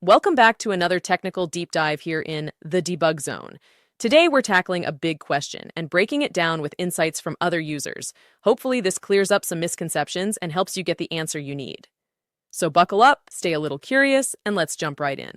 Welcome back to another technical deep dive here in the debug zone. Today, we're tackling a big question and breaking it down with insights from other users. Hopefully, this clears up some misconceptions and helps you get the answer you need. So buckle up, stay a little curious, and let's jump right in.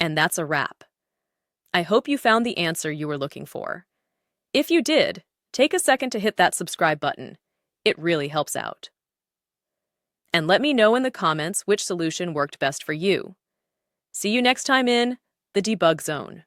And that's a wrap. I hope you found the answer you were looking for. If you did, take a second to hit that subscribe button. It really helps out. And let me know in the comments which solution worked best for you. See you next time in the Debug Zone.